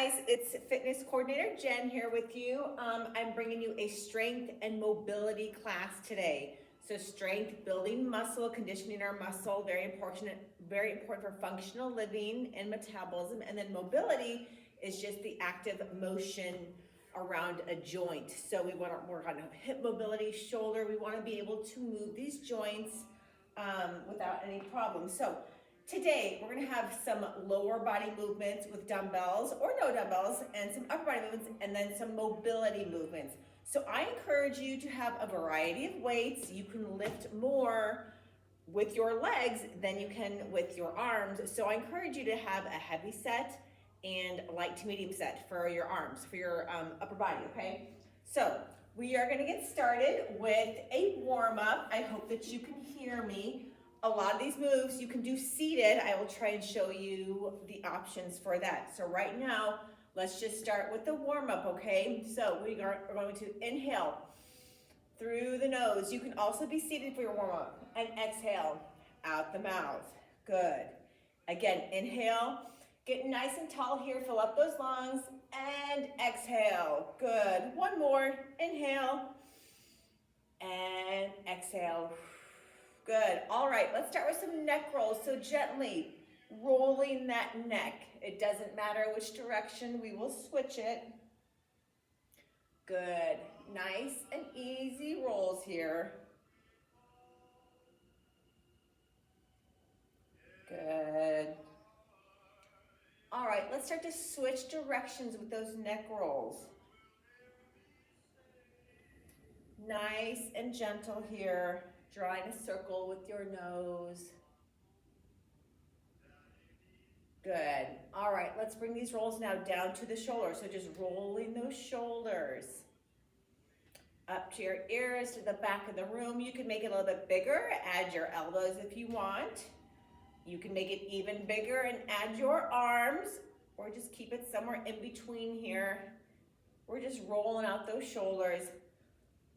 guys, it's fitness coordinator Jen here with you. I'm bringing you a strength and mobility class today. So strength, building muscle, conditioning our muscle, very important for functional living and metabolism. And then mobility is just the active motion around a joint. So we want to work on hip mobility, shoulder. We want to be able to move these joints without any problem. So today, we're gonna have some lower body movements with dumbbells or no dumbbells, and some upper body movements, and then some mobility movements. So I encourage you to have a variety of weights. You can lift more with your legs than you can with your arms. So I encourage you to have a heavy set and light to medium set for your arms, for your upper body, okay? So we are gonna get started with a warm up. I hope that you can hear me. A lot of these moves you can do seated. I will try and show you the options for that. So right now, let's just start with the warm up, okay? So we are going to inhale through the nose. You can also be seated for your warm up. And exhale out the mouth. Good. Again, inhale. Get nice and tall here. Fill up those lungs. And exhale. Good. One more. Inhale. And exhale. Good. All right, let's start with some neck rolls. So gently rolling that neck. It doesn't matter which direction, we will switch it. Good. Nice and easy rolls here. Good. All right, let's start to switch directions with those neck rolls. Nice and gentle here. Drawing a circle with your nose. Good. All right, let's bring these rolls now down to the shoulders. So just rolling those shoulders up to your ears, to the back of the room. You can make it a little bit bigger. Add your elbows if you want. You can make it even bigger and add your arms, or just keep it somewhere in between here. We're just rolling out those shoulders.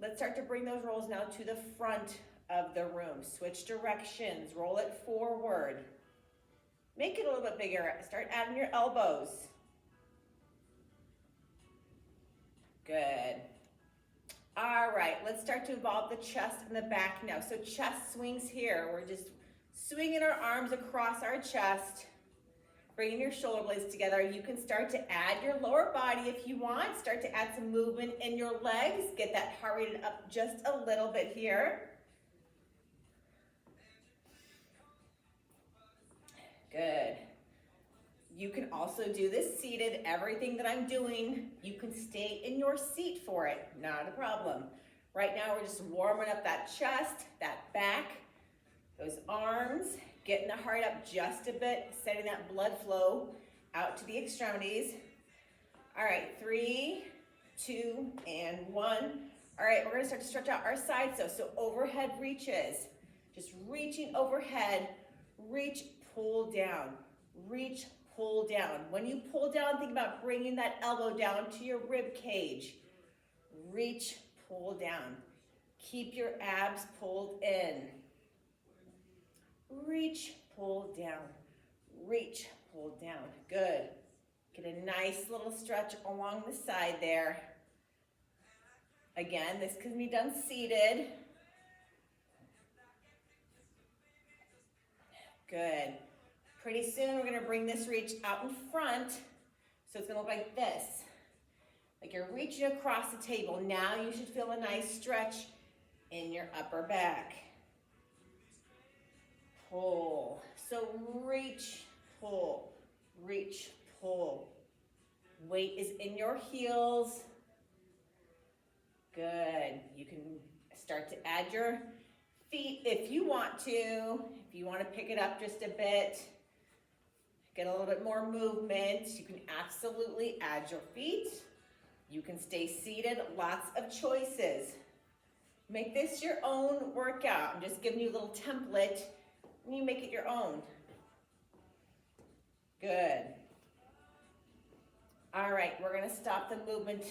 Let's start to bring those rolls now to the front of the room. Switch directions, roll it forward. Make it a little bit bigger. Start adding your elbows. Good. All right, let's start to evolve the chest and the back now. So chest swings here. We're just swinging our arms across our chest, bringing your shoulder blades together. You can start to add your lower body if you want. Start to add some movement in your legs. Get that heart rate up just a little bit here. Good. You can also do this seated. Everything that I'm doing, you can stay in your seat for it. Not a problem. Right now, we're just warming up that chest, that back, those arms, getting the heart up just a bit, setting that blood flow out to the extremities. All right, 3, 2, and 1. All right, we're gonna start to stretch out our sides. So overhead reaches. Just reaching overhead, reach, pull down, reach, pull down. When you pull down, think about bringing that elbow down to your rib cage. Reach, pull down. Keep your abs pulled in. Reach, pull down. Reach, pull down. Good. Get a nice little stretch along the side there. Again, this can be done seated. Good. Pretty soon we're gonna bring this reach out in front. So it's gonna look like this. Like you're reaching across the table. Now you should feel a nice stretch in your upper back. Pull. So reach, pull, reach, pull. Weight is in your heels. Good. You can start to add your feet if you want to. If you want to pick it up just a bit, get a little bit more movement, you can absolutely add your feet. You can stay seated, lots of choices. Make this your own workout. I'm just giving you a little template and you make it your own. Good. All right, we're gonna stop the movement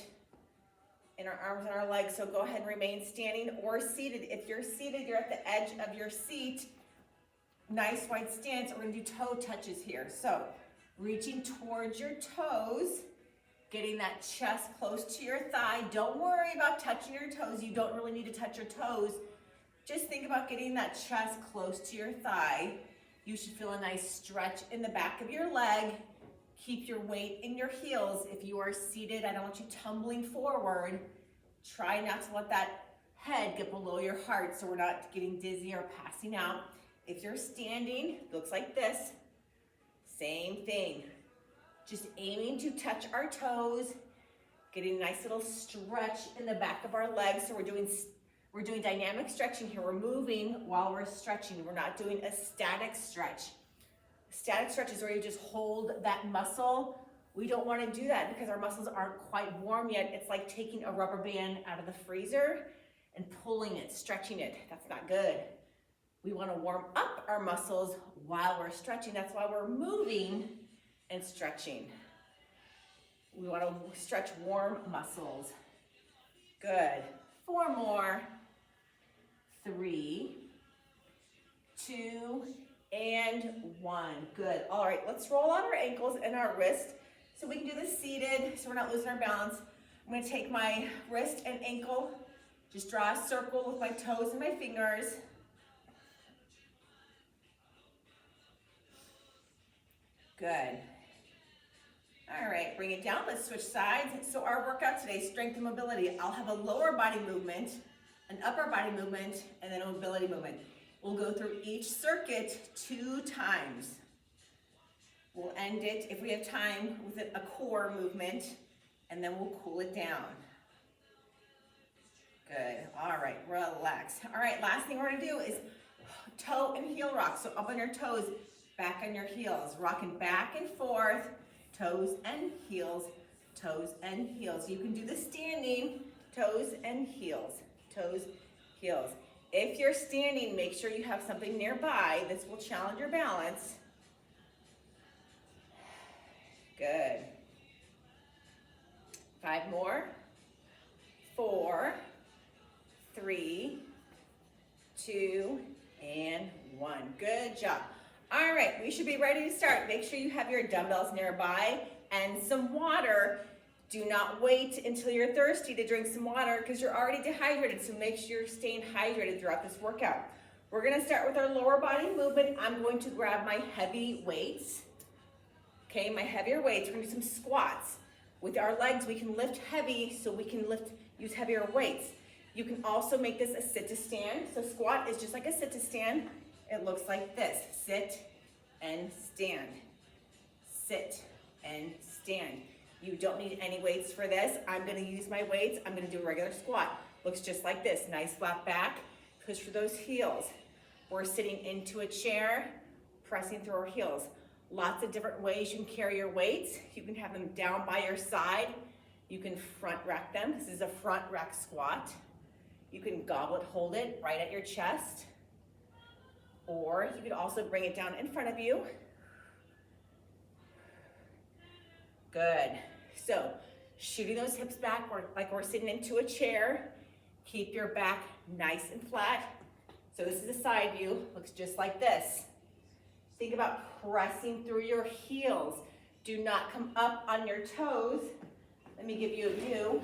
in our arms and our legs, so go ahead and remain standing or seated. If you're seated, you're at the edge of your seat. Nice wide stance. We're gonna do toe touches here. So reaching towards your toes, Getting that chest close to your thigh. Don't worry about touching your toes. You don't really need to touch your toes. Just think about getting that chest close to your thigh. You should feel a nice stretch in the back of your leg. Keep your weight in your heels. If you are seated, I don't want you tumbling forward. Try not to let that head get below your heart so we're not getting dizzy or passing out. If you're standing, it looks like this. Same thing. Just aiming to touch our toes, getting a nice little stretch in the back of our legs. So we're doing dynamic stretching here. We're moving while we're stretching. We're not doing a static stretch. Static stretch is where you just hold that muscle. We don't want to do that because our muscles aren't quite warm yet. It's like taking a rubber band out of the freezer and pulling it, stretching it. That's not good. We want to warm up our muscles while we're stretching. That's why we're moving and stretching. We want to stretch warm muscles. Good. 4 more. 3, 2, and 1. Good. All right, let's roll out our ankles and our wrist so we can do this seated so we're not losing our balance. I'm going to take my wrist and ankle, just draw a circle with my toes and my fingers. Good. All right, bring it down. Let's switch sides. So our workout today, strength and mobility. I'll have a lower body movement, an upper body movement, and then a mobility movement. We'll go through each circuit 2 times. We'll end it, if we have time, with a core movement, and then we'll cool it down. Good. All right, relax. All right, last thing we're gonna do is toe and heel rock. So up on your toes, back on your heels, rocking back and forth, toes and heels, toes and heels. You can do the standing, toes and heels, toes, heels. If you're standing, make sure you have something nearby. This will challenge your balance. Good. 5 more. 4, 3, 2, and 1. Good job. All right, we should be ready to start. Make sure you have your dumbbells nearby and some water. Do not wait until you're thirsty to drink some water because you're already dehydrated, so make sure you're staying hydrated throughout this workout. We're gonna start with our lower body movement. I'm going to grab my heavy weights. Okay, my heavier weights. We're gonna do some squats. With our legs, we can lift heavy so we can use heavier weights. You can also make this a sit to stand. So squat is just like a sit to stand. It looks like this. Sit and stand. Sit and stand. You don't need any weights for this. I'm gonna use my weights. I'm gonna do a regular squat. Looks just like this. Nice flat back. Push for those heels. We're sitting into a chair, pressing through our heels. Lots of different ways you can carry your weights. You can have them down by your side. You can front rack them. This is a front rack squat. You can goblet hold it right at your chest. Or you could also bring it down in front of you. Good. So shooting those hips back like we're sitting into a chair. Keep your back nice and flat. So this is a side view. Looks just like this. Think about pressing through your heels. Do not come up on your toes. Let me give you a view.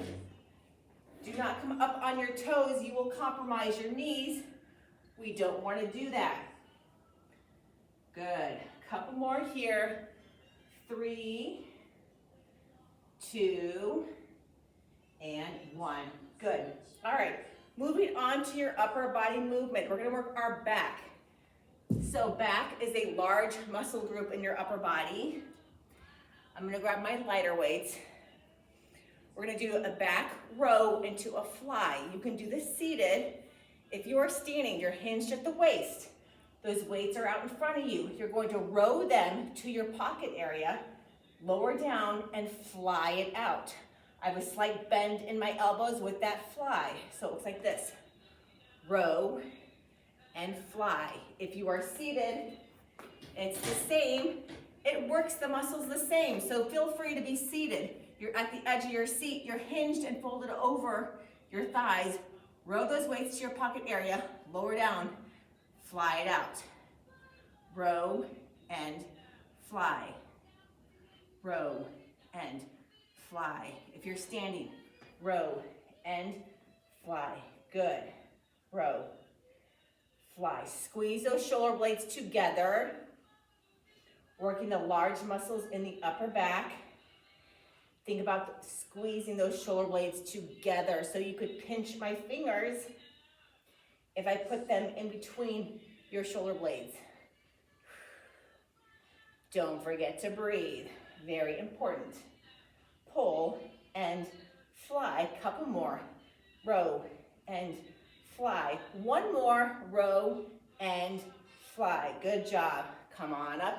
Do not come up on your toes. You will compromise your knees. We don't want to do that. Good. Couple more here. 3, 2, and 1. Good. All right. Moving on to your upper body movement. We're going to work our back. So back is a large muscle group in your upper body. I'm going to grab my lighter weights. We're going to do a back row into a fly. You can do this seated. If you are standing, you're hinged at the waist. Those weights are out in front of you. You're going to row them to your pocket area, lower down, and fly it out. I have a slight bend in my elbows with that fly. So it looks like this. Row and fly. If you are seated, it's the same. It works the muscles the same. So feel free to be seated. You're at the edge of your seat. You're hinged and folded over your thighs. Row those weights to your pocket area. Lower down. Fly it out. Row and fly. Row and fly. If you're standing, row and fly. Good. Row, fly. Squeeze those shoulder blades together, working the large muscles in the upper back. Think about squeezing those shoulder blades together. So you could pinch my fingers if I put them in between your shoulder blades. Don't forget to breathe. Very important. Pull and fly. Couple more. Row and fly. One more. Row and fly. Good job. Come on up.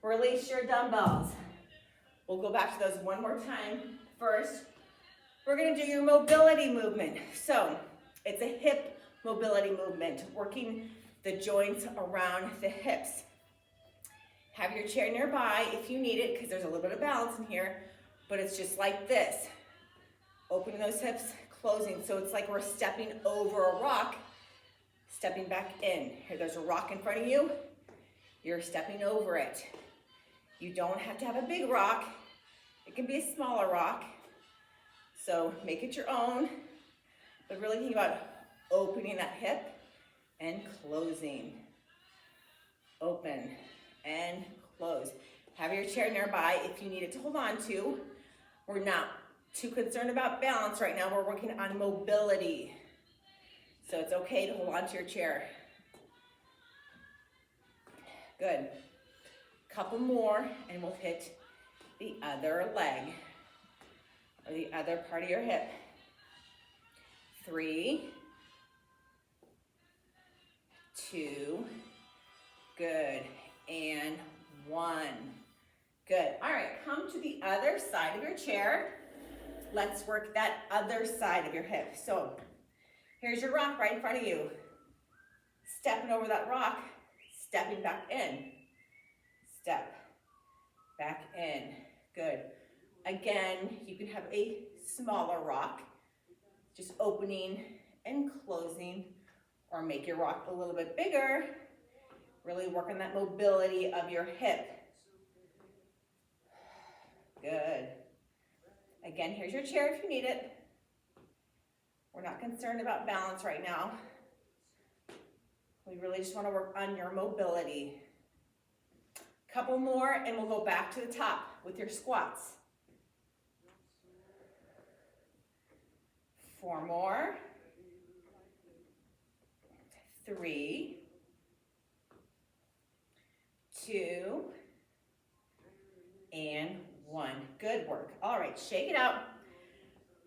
Release your dumbbells. We'll go back to those one more time. First, we're gonna do your mobility movement. So it's a hip mobility movement, working the joints around the hips. Have your chair nearby if you need it, because there's a little bit of balance in here, but it's just like this. Opening those hips, closing. So it's like we're stepping over a rock, stepping back in. Here, there's a rock in front of you. You're stepping over it. You don't have to have a big rock. It can be a smaller rock. So make it your own, but really think about opening that hip and closing. Open and close. Have your chair nearby if you need it to hold on to. We're not too concerned about balance right now. We're working on mobility. So it's okay to hold on to your chair. Good. Couple more and we'll hit the other leg or the other part of your hip. 3, 2, good, and 1. Good. All right, come to the other side of your chair. Let's work that other side of your hip. So here's your rock right in front of you. Stepping over that rock, stepping back in. Step back in. Good. Again, you can have a smaller rock, just opening and closing, or make your rock a little bit bigger. Really work on that mobility of your hip. Good. Again, here's your chair if you need it. We're not concerned about balance right now. We really just want to work on your mobility. Couple more and we'll go back to the top with your squats. 4 more. 3, 2, and 1. Good work. All right, shake it out.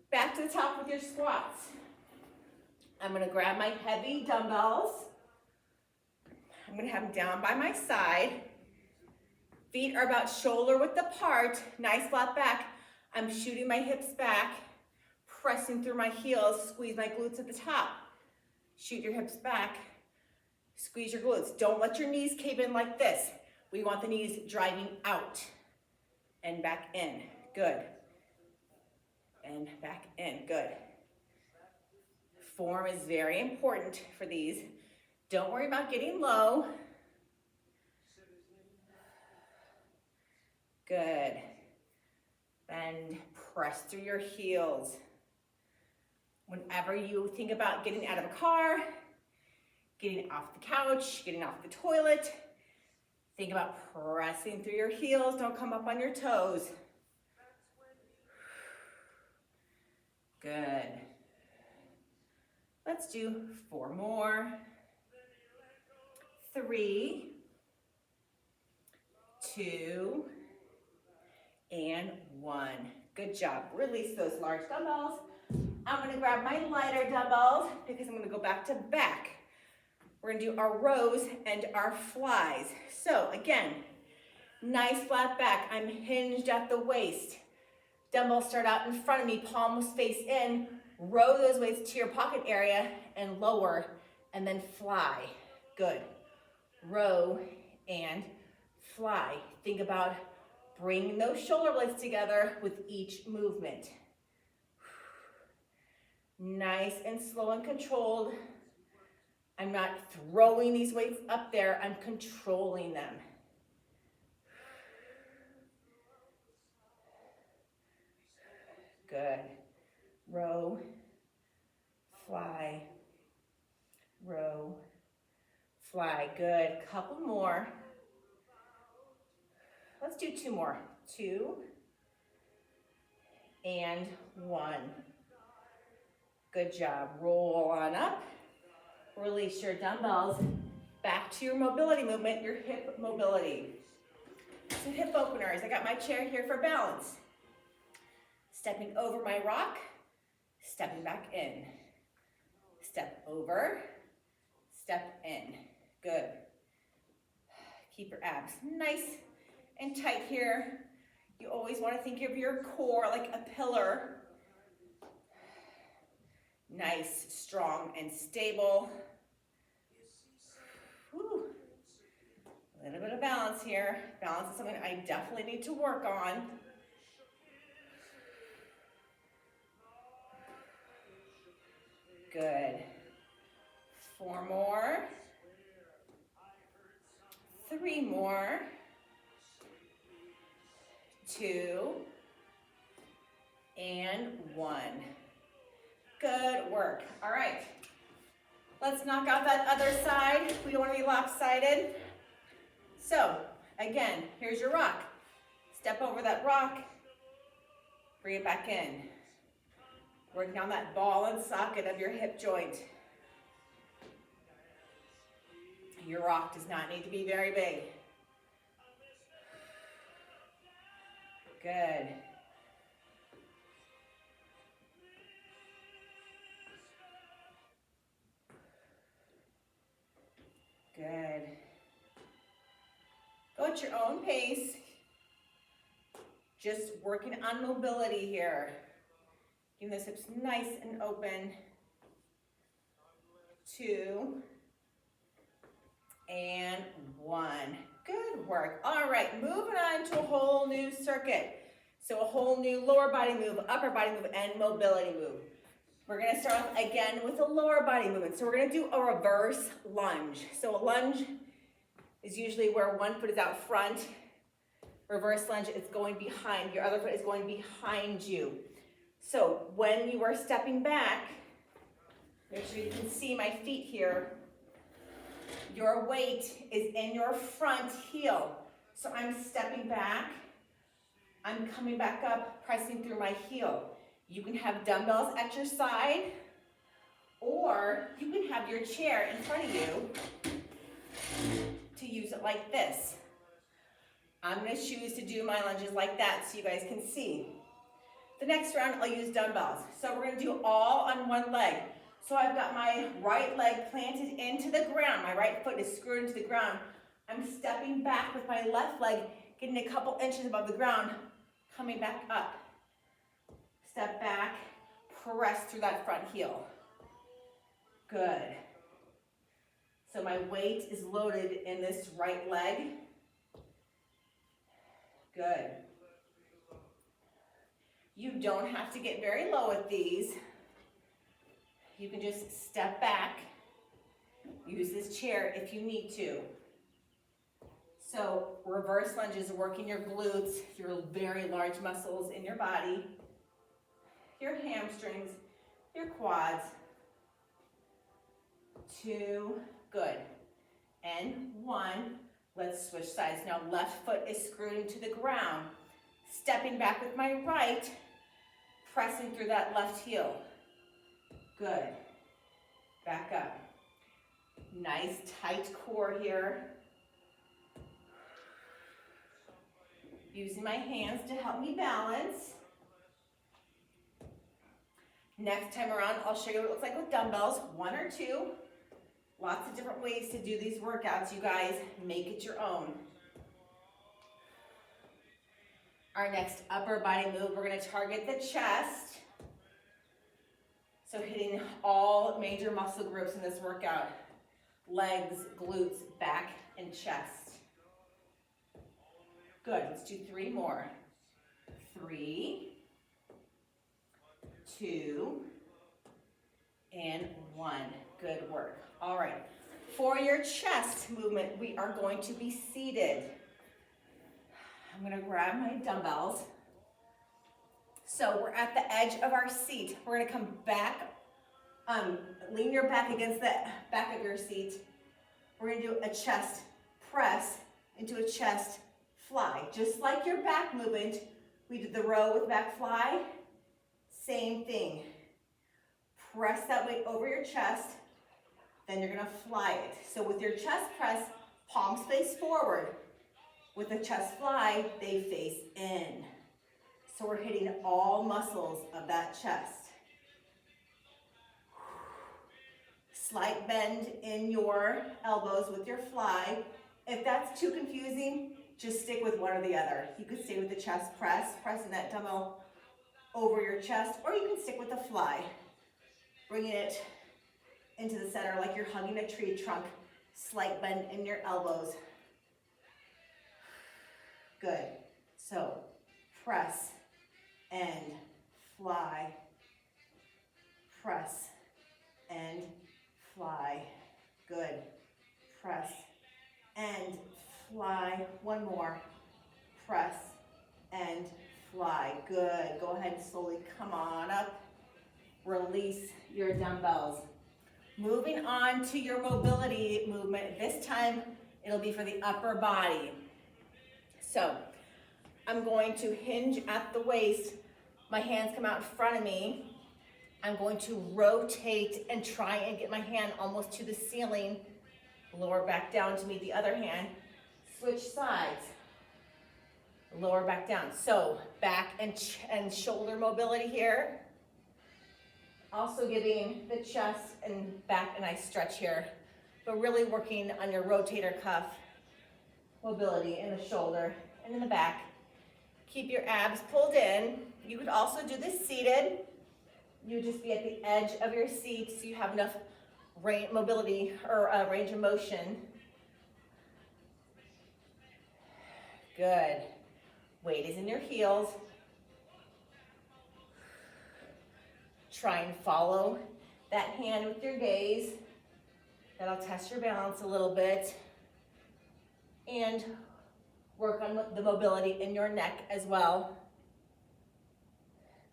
Back to the top with your squats. I'm gonna grab my heavy dumbbells. I'm gonna have them down by my side. Feet are about shoulder width apart, nice flat back. I'm shooting my hips back, pressing through my heels, squeeze my glutes at the top. Shoot your hips back, squeeze your glutes. Don't let your knees cave in like this. We want the knees driving out and back in. Good. And back in. Good. Form is very important for these. Don't worry about getting low. Good. Bend, press through your heels. Whenever you think about getting out of a car, getting off the couch, getting off the toilet, think about pressing through your heels. Don't come up on your toes. Good. Let's do 4 more. 3, 2, and 1. Good job. Release those large dumbbells. I'm gonna grab my lighter dumbbells because I'm gonna go back to back. We're gonna do our rows and our flies. So again, nice flat back. I'm hinged at the waist. Dumbbells start out in front of me, palms face in. Row those weights to your pocket area and lower, and then fly. Good. Row and fly. Think about bringing those shoulder blades together with each movement. Nice and slow and controlled. I'm not throwing these weights up there, I'm controlling them. fly. Good. Couple more. Let's do 2 more. 2 and 1. Good job. Roll on up. Release your dumbbells. Back to your mobility movement, your hip mobility. So hip openers. I got my chair here for balance. Stepping over my rock, stepping back in. Step over, step in. Good. Keep your abs nice and tight here. You always want to think of your core like a pillar. Nice, strong, and stable. Whew. A little bit of balance here. Balance is something I definitely need to work on. Good. 4 more. 3 more. 2 and 1. Good work. All right. Let's knock out that other side. We don't want to be lopsided. So, again, here's your rock. Step over that rock. Bring it back in. Working on that ball and socket of your hip joint. Your rock does not need to be very big. Good. Good. Go at your own pace. Just working on mobility here. Keeping those hips nice and open. 2 and 1. Good work. All right, moving on to a whole new circuit. So a whole new lower body move, upper body move, and mobility move. We're gonna start off again with a lower body movement. So we're gonna do a reverse lunge. So a lunge is usually where one foot is out front. Reverse lunge is going behind. Your other foot is going behind you. So when you are stepping back, make sure you can see my feet here. Your weight is in your front heel. So I'm stepping back. I'm coming back up, pressing through my heel. You can have dumbbells at your side, or you can have your chair in front of you to use it like this. I'm going to choose to do my lunges like that so you guys can see. The next round, I'll use dumbbells. So we're going to do all on one leg. So I've got my right leg planted into the ground. My right foot is screwed into the ground. I'm stepping back with my left leg, getting a couple inches above the ground, coming back up. Step back, press through that front heel. Good. So my weight is loaded in this right leg. Good. You don't have to get very low with these. You can just step back, use this chair if you need to. So reverse lunges are working your glutes, your very large muscles in your body, your hamstrings, your quads. 2, good. And 1, let's switch sides. Now left foot is screwed into the ground. Stepping back with my right, pressing through that left heel. Good. Back up. Nice tight core here. Using my hands to help me balance. Next time around, I'll show you what it looks like with dumbbells, 1 or 2. Lots of different ways to do these workouts, you guys. Make it your own. Our next upper body move, we're going to target the chest. So hitting all major muscle groups in this workout. Legs, glutes, back, and chest. Good, let's do 3 more. 3, 2, and 1. Good work. All right, for your chest movement, we are going to be seated. I'm gonna grab my dumbbells. So we're at the edge of our seat. We're gonna come back, lean your back against the back of your seat. we're gonna do a chest press into a chest fly. Just like your back movement, we did the row with back fly, same thing. Press that weight over your chest, then you're gonna fly it. So with your chest press, palms face forward. With the chest fly, they face in. So we're hitting all muscles of that chest. Slight bend in your elbows with your fly. If that's too confusing, just stick with one or the other. You could stay with the chest press, pressing that dumbbell over your chest, or you can stick with the fly, bringing it into the center like you're hugging a tree trunk. Slight bend in your elbows. Good. So press and fly. Press and fly. Good. Press and fly. One more. Press and fly. Good. Go ahead and slowly come on up. Release your dumbbells. Moving on to your mobility movement. This time, it'll be for the upper body. So, I'm going to hinge at the waist. My hands come out in front of me. I'm going to rotate and try and get my hand almost to the ceiling. Lower back down to meet the other hand. Switch sides. Lower back down. So, back and shoulder mobility here. Also giving the chest and back a nice stretch here, but really working on your rotator cuff mobility in the shoulder and in the back. Keep your abs pulled in. You could also do this seated. You just be at the edge of your seat so you have enough mobility or range of motion. Good. Weight is in your heels. Try and follow that hand with your gaze. That'll test your balance a little bit. And work on the mobility in your neck as well.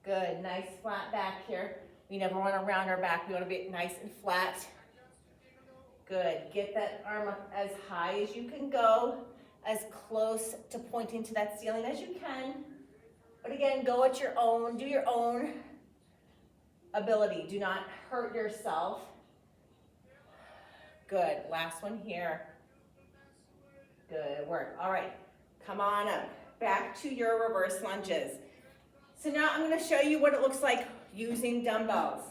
Good, nice flat back here. We never want to round our back. We want to be nice and flat. Good, get that arm up as high as you can go, as close to pointing to that ceiling as you can. But again, go at your own, do your own ability. Do not hurt yourself. Good, last one here. Good work. All right, come on up. Back to your reverse lunges. So now I'm going to show you what it looks like using dumbbells.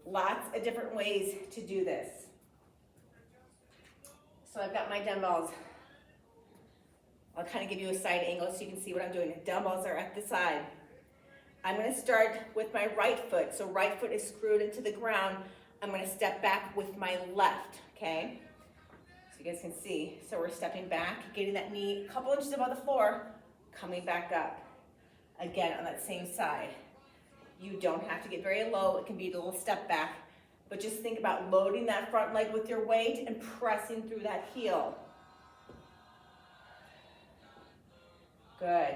Lots of different ways to do this. So I've got my dumbbells. I'll kind of give you a side angle so you can see what I'm doing. The dumbbells are at the side. I'm going to start with my right foot. So right foot is screwed into the ground. I'm going to step back with my left, okay? So you guys can see. So we're stepping back, getting that knee a couple inches above the floor, coming back up. Again, on that same side. You don't have to get very low. It can be a little step back. But just think about loading that front leg with your weight and pressing through that heel. Good.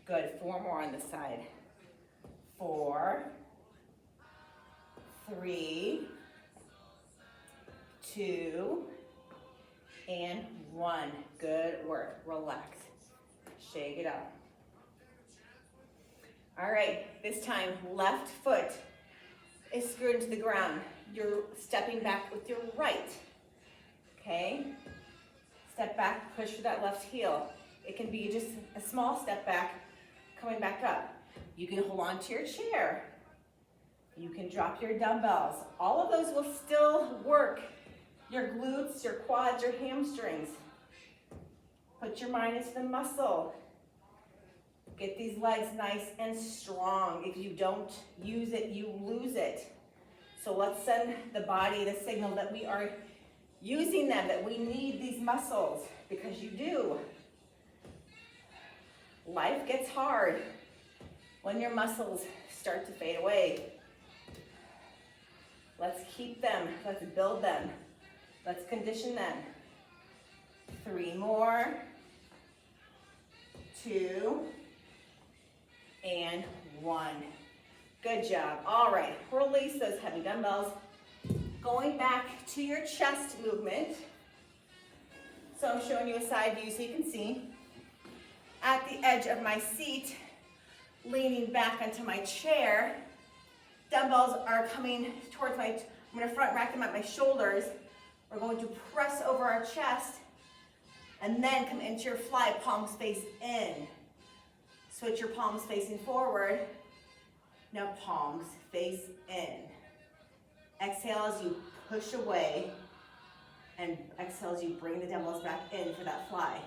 Good, 4 more on the side. 4, 3, 2, and 1. Good work, relax. Shake it up. All right, this time, left foot is screwed into the ground. You're stepping back with your right, okay? Step back, push with that left heel. It can be just a small step back, coming back up. You can hold on to your chair. You can drop your dumbbells. All of those will still work your glutes, your quads, your hamstrings. Put your mind into the muscle. Get these legs nice and strong. If you don't use it, you lose it. So let's send the body the signal that we are using them, that we need these muscles, because you do. Life gets hard when your muscles start to fade away. Let's keep them. Let's build them. Let's condition them. 3 more. 2. And 1. Good job. All right, release those heavy dumbbells. Going back to your chest movement. So I'm showing you a side view so you can see. At the edge of my seat, leaning back onto my chair, dumbbells are coming towards my, I'm gonna front rack them at my shoulders. We're going to press over our chest and then come into your fly, palms face in. Switch your palms facing forward. Now palms face in. Exhale as you push away, and exhale as you bring the dumbbells back in for that fly.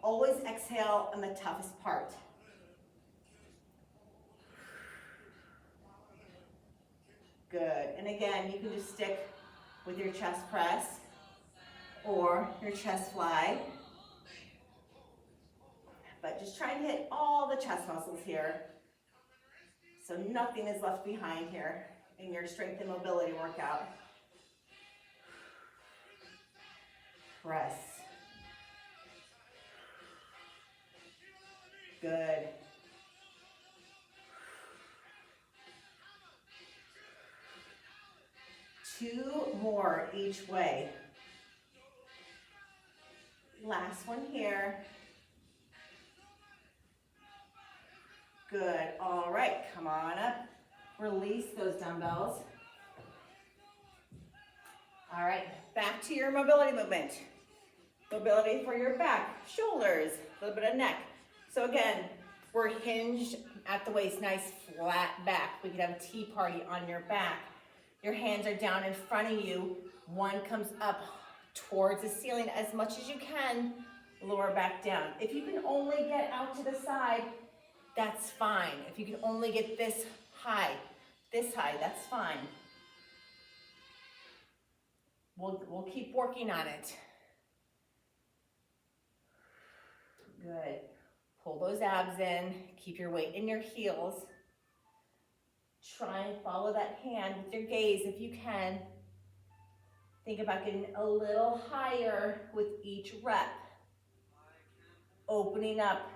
Always exhale on the toughest part. Good, and again, you can just stick with your chest press or your chest fly. But just try and hit all the chest muscles here, so nothing is left behind here in your strength and mobility workout. Press. Good. Two more each way. Last one here. Good. All right, come on up. Release those dumbbells. All right, back to your mobility movement. Mobility for your back, shoulders, a little bit of neck. So again, we're hinged at the waist, nice flat back. We could have a tea party on your back. Your hands are down in front of you. One comes up towards the ceiling as much as you can. Lower back down. If you can only get out to the side, that's fine. If you can only get this high, that's fine. We'll keep working on it. Good. Pull those abs in. Keep your weight in your heels. Try and follow that hand with your gaze if you can. Think about getting a little higher with each rep. Opening up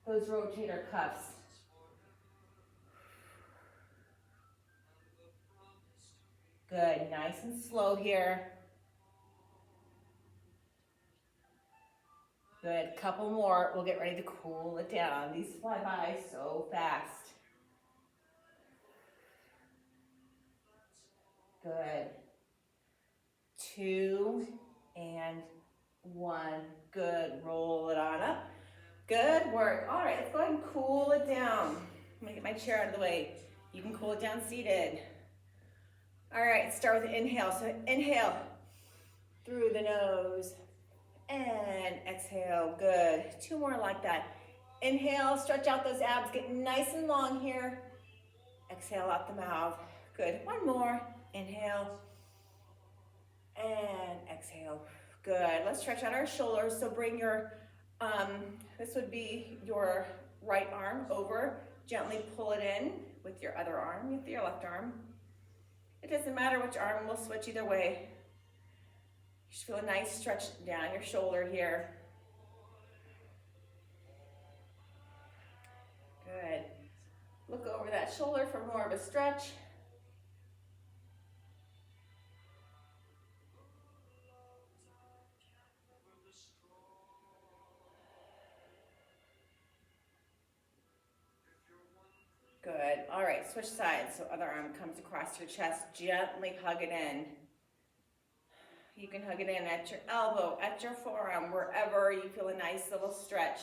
those rotator cuffs. Good, nice and slow here. Good, couple more. We'll get ready to cool it down. These fly by so fast. Good. 2 and 1. Good, roll it on up. Good work. All right, let's go ahead and cool it down. I'm gonna get my chair out of the way. You can cool it down seated. All right, start with an inhale. So inhale through the nose and exhale. Good. 2 more like that. Inhale, stretch out those abs, get nice and long here. Exhale out the mouth. Good. 1 more. Inhale and exhale. Good. Let's stretch out our shoulders. So bring your, this would be your right arm over. Gently pull it in with your other arm, with your left arm. It doesn't matter which arm, we'll switch either way. Just feel a nice stretch down your shoulder here. Good. Look over that shoulder for more of a stretch. Good. All right, switch sides. So other arm comes across your chest. Gently hug it in. You can hug it in at your elbow, at your forearm, wherever you feel a nice little stretch.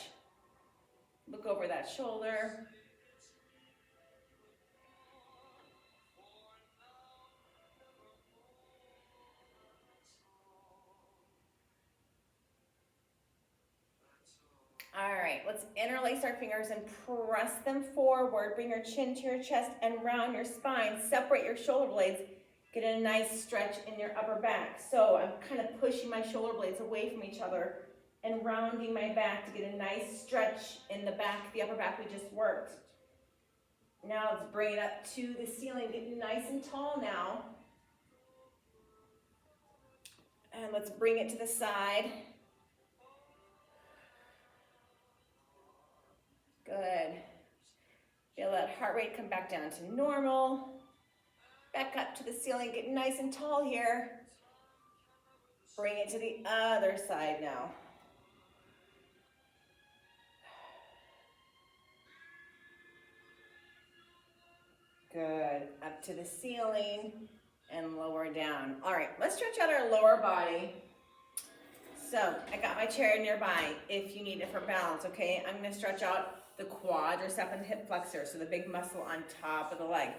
Look over that shoulder. All right, let's interlace our fingers and press them forward. Bring your chin to your chest and round your spine. Separate your shoulder blades. Get a nice stretch in your upper back. So I'm kind of pushing my shoulder blades away from each other and rounding my back to get a nice stretch in the back, the upper back we just worked. Now let's bring it up to the ceiling. Get nice and tall now. And let's bring it to the side. Good. Feel that heart rate come back down to normal. Back up to the ceiling, get nice and tall here. Bring it to the other side now. Good, up to the ceiling and lower down. All right, let's stretch out our lower body. So I got my chair nearby if you need it for balance, okay? I'm gonna stretch out the quadricep and hip flexor, so the big muscle on top of the leg.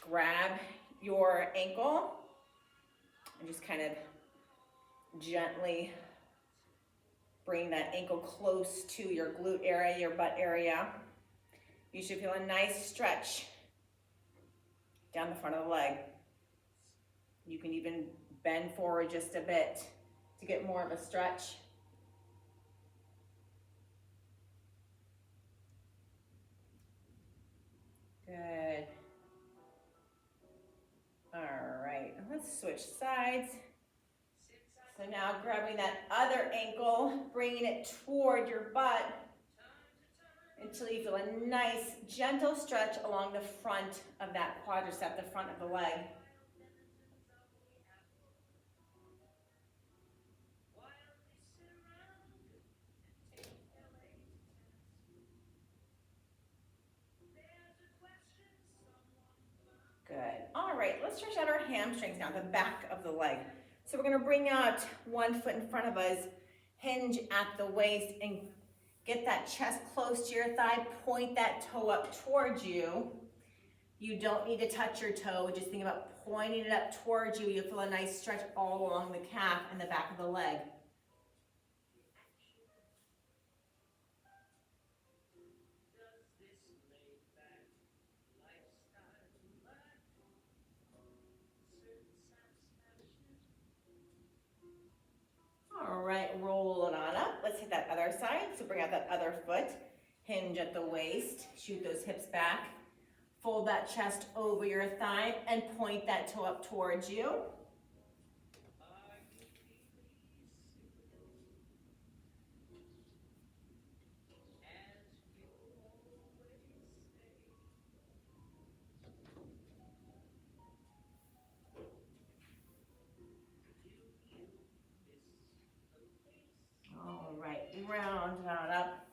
Grab your ankle and just kind of gently bring that ankle close to your glute area, your butt area. You should feel a nice stretch down the front of the leg. You can even bend forward just a bit to get more of a stretch. Good. All right, let's switch sides. So now grabbing that other ankle, bringing it toward your butt until you feel a nice, gentle stretch along the front of that quadricep, the front of the leg. Good. All right, let's stretch out our hamstrings now, the back of the leg. So we're gonna bring out one foot in front of us, hinge at the waist, and get that chest close to your thigh, point that toe up towards you. You don't need to touch your toe, just think about pointing it up towards you. You'll feel a nice stretch all along the calf and the back of the leg. All right, roll it on up. Let's hit that other side. So bring out that other foot, hinge at the waist, shoot those hips back, fold that chest over your thigh, and point that toe up towards you. All right, round it up.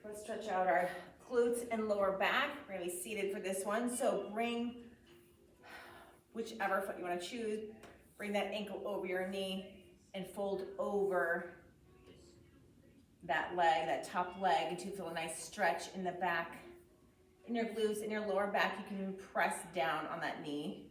Let's stretch out our glutes and lower back. We're gonna be seated for this one. So bring whichever foot you wanna choose, bring that ankle over your knee and fold over that leg, that top leg, until you feel a nice stretch in the back. In your glutes, in your lower back, you can press down on that knee.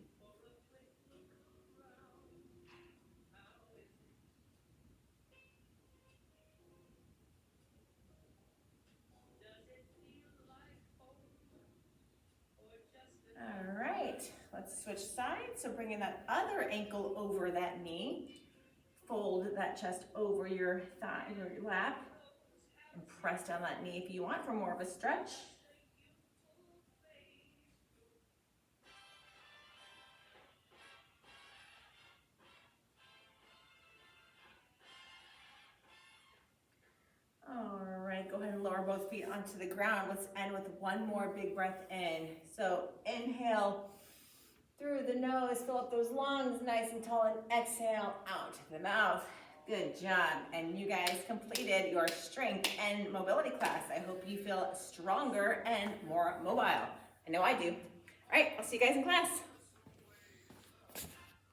All right, let's switch sides. So bringing that other ankle over that knee, fold that chest over your thigh, your lap, and press down that knee if you want for more of a stretch. All right, go ahead and lower both feet onto the ground. Let's end with one more big breath in. So inhale through the nose, fill up those lungs nice and tall, and exhale out the mouth. Good job. And you guys completed your strength and mobility class. I hope you feel stronger and more mobile. I know I do. All right, I'll see you guys in class.